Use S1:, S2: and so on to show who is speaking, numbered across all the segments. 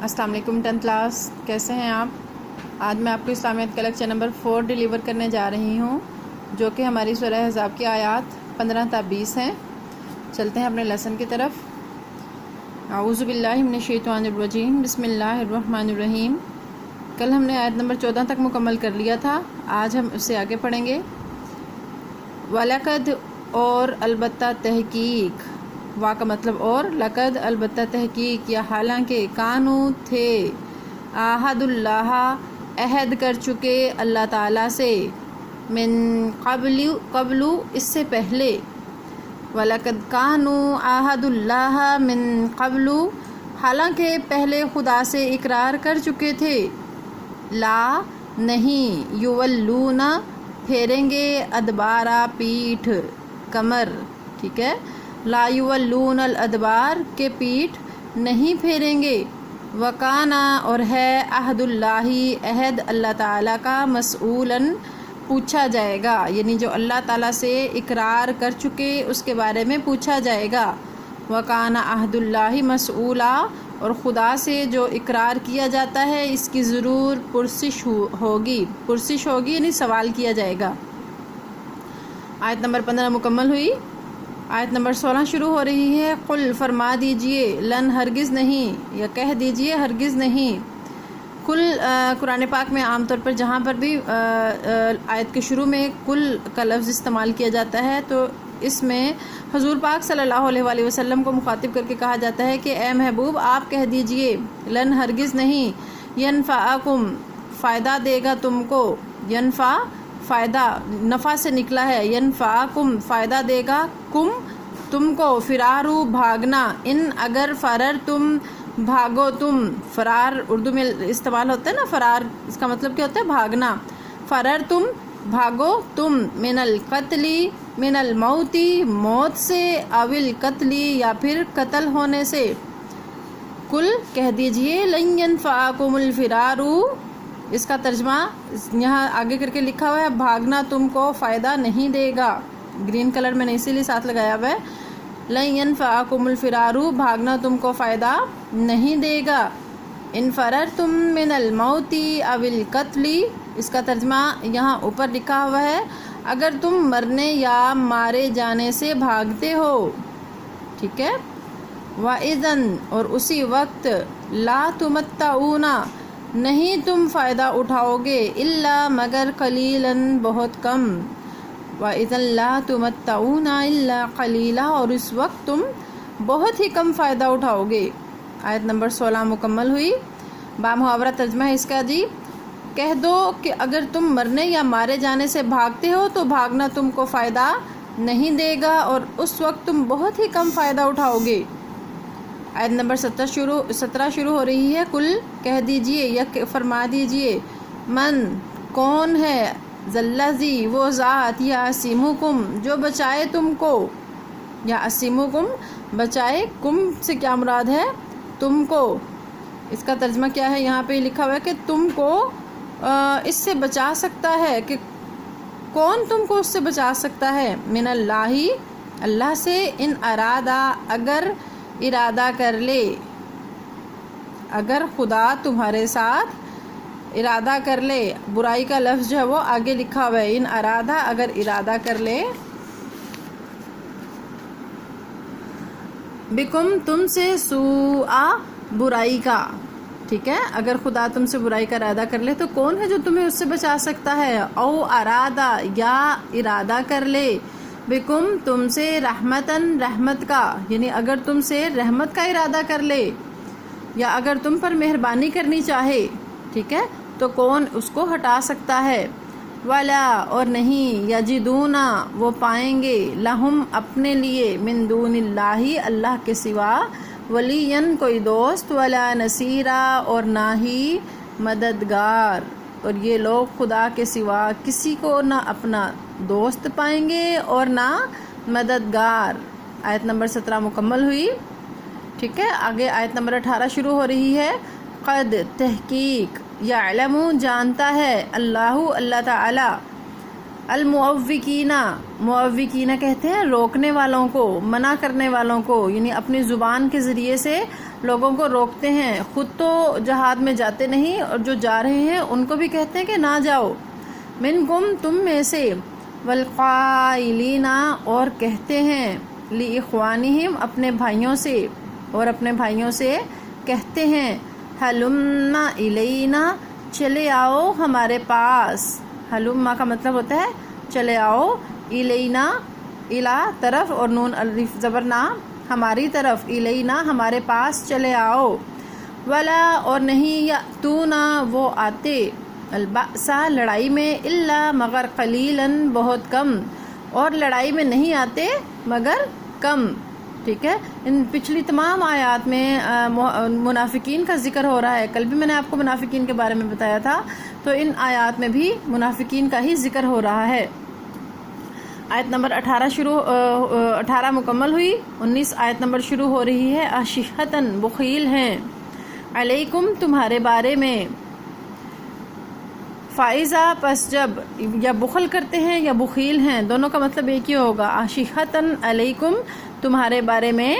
S1: السلام علیکم 10th class, کیسے ہیں آپ؟ آج میں آپ کو اسلامیات کا لیکچر نمبر 4 ڈیلیور کرنے جا رہی ہوں، جو کہ ہماری سورہ احزاب کی آیات 15 تا 20 ہیں۔ چلتے ہیں اپنے لیسن کی طرف۔ اعوذ باللہ من الشیطان الرجیم، بسم اللہ الرحمن الرحیم۔ کل ہم نے آیت نمبر 14 تک مکمل کر لیا تھا، آج ہم اس سے آگے پڑھیں گے۔ وَلَقَدْ اور البتہ تحقیق، وا کا مطلب اور، لقد البتہ تحقیق یا حالانکہ، کانو تھے، عہد اللہ عہد کر چکے اللہ تعالیٰ سے، من قبل اس سے پہلے، وَلَقَدْ كَانُوا عَهْدُ اللَّهِ مِن قَبْلُ حالانکہ پہلے خدا سے اقرار کر چکے تھے، لا نہیں، یولون پھیریں گے، ادبارا پیٹھ، کمر، ٹھیک ہے، لا یولون الادبار کے پیٹھ نہیں پھیریں گے، وکانا اور ہے، عہد اللہ عہد اللہ تعالیٰ کا، مسئولاً پوچھا جائے گا، یعنی جو اللہ تعالیٰ سے اقرار کر چکے اس کے بارے میں پوچھا جائے گا۔ وکانا عہد اللہ مسئولا اور خدا سے جو اقرار کیا جاتا ہے اس کی ضرور پرسش ہوگی یعنی سوال کیا جائے گا۔ آیت نمبر 15 مکمل ہوئی۔ آیت نمبر 16 شروع ہو رہی ہے۔ قل فرما دیجئے، لن ہرگز نہیں، یا کہہ دیجئے ہرگز نہیں۔ کل قرآن پاک میں عام طور پر جہاں پر بھی آیت کے شروع میں کل کا لفظ استعمال کیا جاتا ہے تو اس میں حضور پاک صلی اللہ علیہ وآلہ وسلم کو مخاطب کر کے کہا جاتا ہے کہ اے محبوب آپ کہہ دیجئے، لن ہرگز نہیں، ینفعکم فائدہ دے گا تم کو، ینفع فائدہ نفع سے نکلا ہے، ینفعکم فائدہ دے گا، کم تم کو، فرارو بھاگنا، ان اگر فرر تم بھاگو تم، فرار اردو میں استعمال ہوتا ہے نا، فرار اس کا مطلب کیا ہوتا ہے؟ بھاگنا، فرر تم بھاگو تم، من القتلی من الموتی موت سے، اول قتلی یا پھر قتل ہونے سے، کل کہہ دیجئے، لن ینفعکم الفرارو، اس کا ترجمہ یہاں آگے کر کے لکھا ہوا ہے، بھاگنا تم کو فائدہ نہیں دے گا، گرین کلر میں نے اسی لیے ساتھ لگایا ہوا ہے، لن ینفعکم الفرارو بھاگنا تم کو فائدہ نہیں دے گا، ان فررتم من الموتی او القتلی، اس کا ترجمہ یہاں اوپر لکھا ہوا ہے، اگر تم مرنے یا مارے جانے سے بھاگتے ہو، ٹھیک ہے، وَإِذًا اور اسی وقت، لا تمتعون نہیں تم فائدہ اٹھاؤ گے، الا مگر قلیلاً بہت کم، وَإِذًا لَا تُمَتَّعُونَ إِلَّا قَلِيلًا اور اس وقت تم بہت ہی کم فائدہ اٹھاؤ گے۔ آیت نمبر 16 مکمل ہوئی۔ بامحاورہ ترجمہ ہے اس کا جی، کہہ دو کہ اگر تم مرنے یا مارے جانے سے بھاگتے ہو تو بھاگنا تم کو فائدہ نہیں دے گا اور اس وقت تم بہت ہی کم فائدہ اٹھاؤ گے۔ آیت نمبر 17 شروع ہو رہی ہے۔ کل کہہ دیجئے یا فرما دیجئے، من کون ہے، ذلذی وہ ذات، یا اسیمکم جو بچائے تم کو، یا اسیمکم بچائے، کم سے کیا مراد ہے؟ تم کو، اس کا ترجمہ کیا ہے؟ یہاں پہ لکھا ہوا ہے کہ تم کو اس سے بچا سکتا ہے، کہ کون تم کو اس سے بچا سکتا ہے، من اللہ اللہ سے، ان ارادہ اگر ارادہ کر لے، اگر خدا تمہارے ساتھ ارادہ کر لے، برائی کا لفظ جو ہے وہ آگے لکھا ہوا ہے، ان ارادہ اگر ارادہ کر لے، بکم تم سے، سوء برائی کا، ٹھیک ہے، اگر خدا تم سے برائی کا ارادہ کر لے تو کون ہے جو تمہیں اس سے بچا سکتا ہے، او ارادہ یا ارادہ کر لے، بکم تم سے، رحمتاً رحمت کا، یعنی اگر تم سے رحمت کا ارادہ کر لے یا اگر تم پر مہربانی کرنی چاہے، ٹھیک ہے، تو کون اس کو ہٹا سکتا ہے، ولا اور نہیں، یجدون وہ پائیں گے، لہم اپنے لیے، من دون اللہ اللہ کے سوا، ولین کوئی دوست، ولا نصیرا اور نہ ہی مددگار، اور یہ لوگ خدا کے سوا کسی کو نہ اپنا دوست پائیں گے اور نہ مددگار۔ آیت نمبر 17 مکمل ہوئی، ٹھیک ہے۔ آگے آیت نمبر 18 شروع ہو رہی ہے۔ قد تحقیق، یعلم جانتا ہے، اللہ تعالی، المعوقین، معوقین کہتے ہیں روکنے والوں کو، منع کرنے والوں کو، یعنی اپنی زبان کے ذریعے سے لوگوں کو روکتے ہیں، خود تو جہاد میں جاتے نہیں اور جو جا رہے ہیں ان کو بھی کہتے ہیں کہ نہ جاؤ۔ منکم تم میں سے، والقائلین اور کہتے ہیں، لإخوانہم اپنے بھائیوں سے، اور اپنے بھائیوں سے کہتے ہیں، ہلم الینا چلے آؤ ہمارے پاس۔ ہلما کا مطلب ہوتا ہے چلے آؤ، الینا الا طرف اور نون الف زبر نا ہماری طرف، الینا ہمارے پاس چلے آؤ۔ ولا اور نہیں یاتونا وہ آتے، البأسا لڑائی میں، الا مگر قلیلا بہت کم، اور لڑائی میں نہیں آتے مگر کم، ٹھیک ہے۔ ان پچھلی تمام آیات میں منافقین کا ذکر ہو رہا ہے، کل بھی میں نے آپ کو منافقین کے بارے میں بتایا تھا، تو ان آیات میں بھی منافقین کا ہی ذکر ہو رہا ہے۔ آیت نمبر 18 مکمل ہوئی، 19 آیت نمبر شروع ہو رہی ہے، اشحتن بخیل ہیں، علیکم تمہارے بارے میں، فائزہ پس جب، یا بخل کرتے ہیں یا بخیل ہیں، دونوں کا مطلب ایک ہی ہوگا، اشحتن علیکم تمہارے بارے میں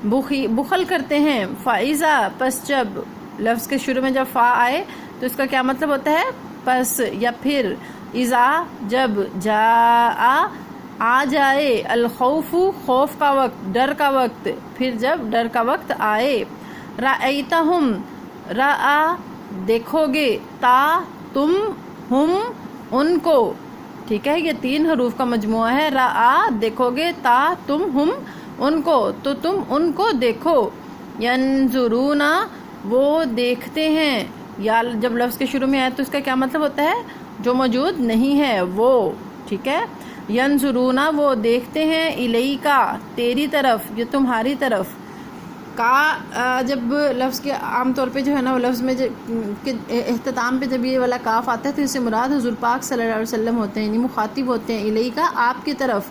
S1: بخل کرتے ہیں، فائزہ پس جب، لفظ کے شروع میں جب فا آئے تو اس کا کیا مطلب ہوتا ہے پس یا پھر، اذا جب، جاء آ جائے، الخوف خوف کا وقت، ڈر کا وقت، پھر جب ڈر کا وقت آئے، رأیتہم رآ دیکھو گے، تا تم، ہم ان کو، ٹھیک ہے، یہ 3 حروف کا مجموعہ ہے، رآ دیکھو گے، تا تم، ہم ان کو، تو تم ان کو دیکھو، ینظرون وہ دیکھتے ہیں، یا جب لفظ کے شروع میں آئے تو اس کا کیا مطلب ہوتا ہے جو موجود نہیں ہے وہ، ٹھیک ہے، ینظرون وہ دیکھتے ہیں، الیکا تیری طرف، یہ تمہاری طرف، کا جب لفظ کے عام طور پہ جو ہے نا وہ لفظ میں اختتام پہ جب یہ والا کاف آتا ہے تو اس سے مراد حضور پاک صلی اللہ علیہ وسلم ہوتے ہیں، یعنی مخاطب ہوتے ہیں، الیکا آپ کی طرف،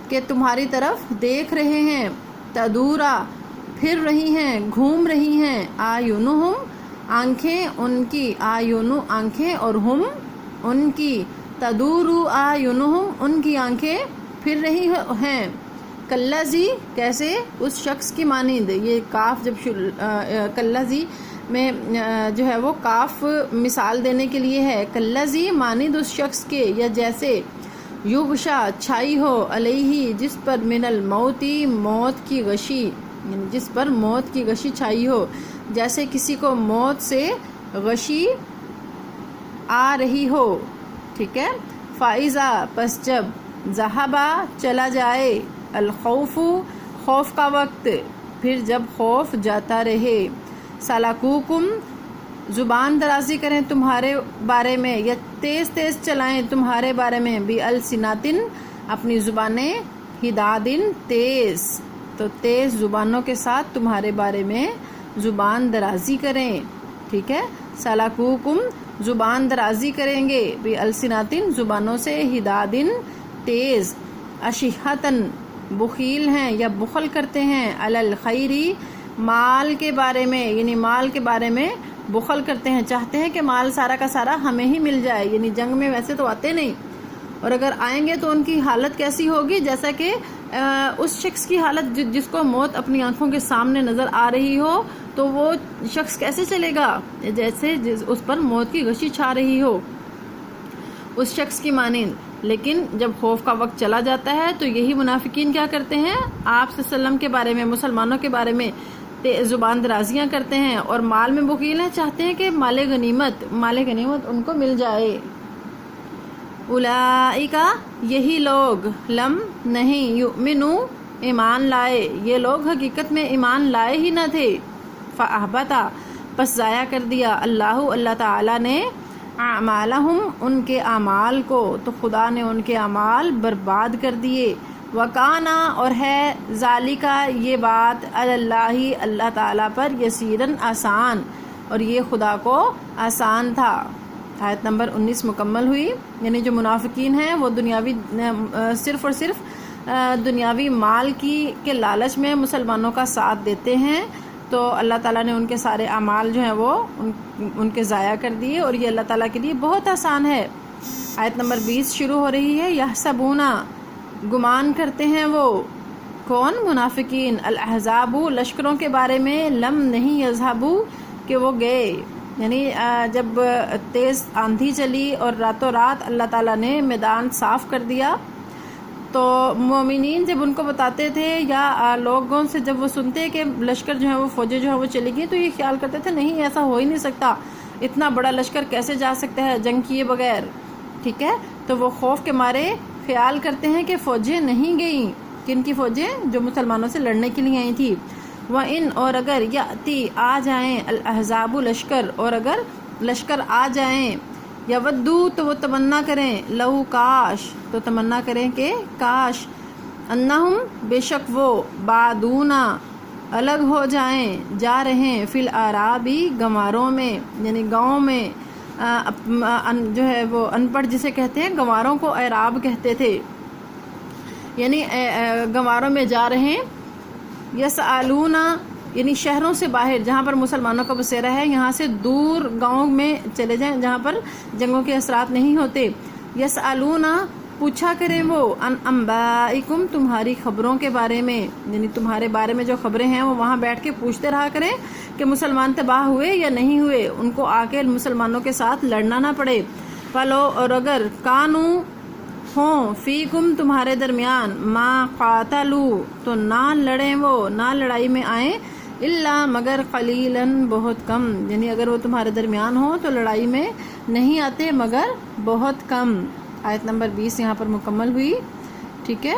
S1: کہ تمہاری طرف دیکھ رہے ہیں، تدورا پھر رہی ہیں، گھوم رہی ہیں، آیونہم آنکھیں ان کی، آیونو آنکھیں اور ہم ان کی، تدورو آیونہم ان کی آنکھیں پھر رہی ہیں، کلذی کیسے اس شخص کی مانند، یہ کاف جب کلذی میں جو ہے وہ کاف مثال دینے کے لیے ہے، کلذی مانند اس شخص کے، یا جیسے، یغشا چھائی ہو، علیہ جس پر، من الموتی موت کی غشی، یعنی جس پر موت کی غشی چھائی ہو، جیسے کسی کو موت سے غشی آ رہی ہو، ٹھیک ہے، فائزہ پس جب، ذہبا چلا جائے، الخوف خوف کا وقت، پھر جب خوف جاتا رہے، سلکوکم زبان درازی کریں تمہارے بارے میں، یا تیز تیز چلائیں تمہارے بارے میں، بالسناتن اپنی زبانیں، ہدادن تیز، تو تیز زبانوں کے ساتھ تمہارے بارے میں زبان درازی کریں، ٹھیک ہے، سلکوکم زبان درازی کریں گے، بالسناتن زبانوں سے، ہدادن تیز، اشحتن بخیل ہیں یا بخل کرتے ہیں، علی الخیری مال کے بارے میں، یعنی مال کے بارے میں بخل کرتے ہیں، چاہتے ہیں کہ مال سارا کا سارا ہمیں ہی مل جائے، یعنی جنگ میں ویسے تو آتے نہیں، اور اگر آئیں گے تو ان کی حالت کیسی ہوگی، جیسا کہ اس شخص کی حالت جس کو موت اپنی آنکھوں کے سامنے نظر آ رہی ہو، تو وہ شخص کیسے چلے گا، جیسے اس پر موت کی غشی چھا رہی ہو، اس شخص کی مانند۔ لیکن جب خوف کا وقت چلا جاتا ہے تو یہی منافقین کیا کرتے ہیں، آپ صلی اللہ علیہ وسلم کے بارے میں، مسلمانوں کے بارے میں زبان درازیاں کرتے ہیں، اور مال میں بخیل ہیں، چاہتے ہیں کہ مال غنیمت ان کو مل جائے۔ اولئک یہی لوگ، لم نہیں، یؤمنو ایمان لائے، یہ لوگ حقیقت میں ایمان لائے ہی نہ تھے، فاحبط پس ضائع کر دیا، اللہ تعالی نے، اعمالہم ان کے اعمال کو، تو خدا نے ان کے اعمال برباد کر دیے، وکانا اور ہے، ذالکا یہ بات، اللہ تعالیٰ پر، یسیرن آسان، اور یہ خدا کو آسان تھا۔ آیت نمبر 19 مکمل ہوئی، یعنی جو منافقین ہیں وہ دنیاوی، صرف اور صرف دنیاوی مال کے لالچ میں مسلمانوں کا ساتھ دیتے ہیں، تو اللہ تعالیٰ نے ان کے سارے اعمال جو ہیں وہ ان کے ضائع کر دیے، اور یہ اللہ تعالیٰ کے لیے بہت آسان ہے۔ آیت نمبر 20 شروع ہو رہی ہے، یحسبون گمان کرتے ہیں وہ، کون؟ منافقین. الاحزاب لشکروں کے بارے میں، لم نہیں یذہبو کہ وہ گئے، یعنی جب تیز آندھی چلی اور راتوں رات اللہ تعالیٰ نے میدان صاف کر دیا، تو مومنین جب ان کو بتاتے تھے یا لوگوں سے جب وہ سنتے کہ لشکر جو ہے وہ فوجیں جو ہے وہ چلی گئی، تو یہ خیال کرتے تھے نہیں ایسا ہو ہی نہیں سکتا، اتنا بڑا لشکر کیسے جا سکتا ہے جنگ کیے بغیر. ٹھیک ہے، تو وہ خوف کے مارے خیال کرتے ہیں کہ فوجیں نہیں گئیں. کن کی فوجیں؟ جو مسلمانوں سے لڑنے کے لیے آئی تھی. وَإِنْ اور اگر یاتی آ جائیں الاحزاب لشکر، اور اگر لشکر آ جائیں، یودو تو وہ تمنا کریں، لو کاش تو تمنا کریں کہ کاش، انہم بے شک وہ، بعدونا الگ ہو جائیں، جا رہے فی الاعرابی گنواروں میں، یعنی گاؤں میں. جو ہے وہ ان پڑھ جسے کہتے ہیں، گنواروں کو اعراب کہتے تھے، یعنی گنواروں میں جا رہے. یسالونا یعنی شہروں سے باہر جہاں پر مسلمانوں کا بسیرا ہے، یہاں سے دور گاؤں میں چلے جائیں جہاں پر جنگوں کے اثرات نہیں ہوتے. یسالونا پوچھا کریں وہ، ان انبائکم تمہاری خبروں کے بارے میں، یعنی تمہارے بارے میں جو خبریں ہیں وہ وہاں بیٹھ کے پوچھتے رہا کریں کہ مسلمان تباہ ہوئے یا نہیں ہوئے، ان کو آ کے مسلمانوں کے ساتھ لڑنا نہ پڑے. فلو اور اگر کانو ہوں فیکم تمہارے درمیان، ما قاتلو تو نہ لڑیں وہ، نہ لڑائی میں آئیں، الا مگر قلیلاً بہت کم، یعنی اگر وہ تمہارے درمیان ہوں تو لڑائی میں نہیں آتے مگر بہت کم. آیت نمبر 20 یہاں پر مکمل ہوئی. ٹھیک ہے،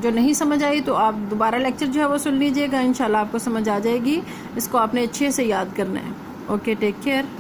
S1: جو نہیں سمجھ آئی تو آپ دوبارہ لیکچر جو ہے وہ سن لیجئے گا، انشاءاللہ آپ کو سمجھ آ جائے گی. اس کو آپ نے اچھے سے یاد کرنا ہے. Okay, take care.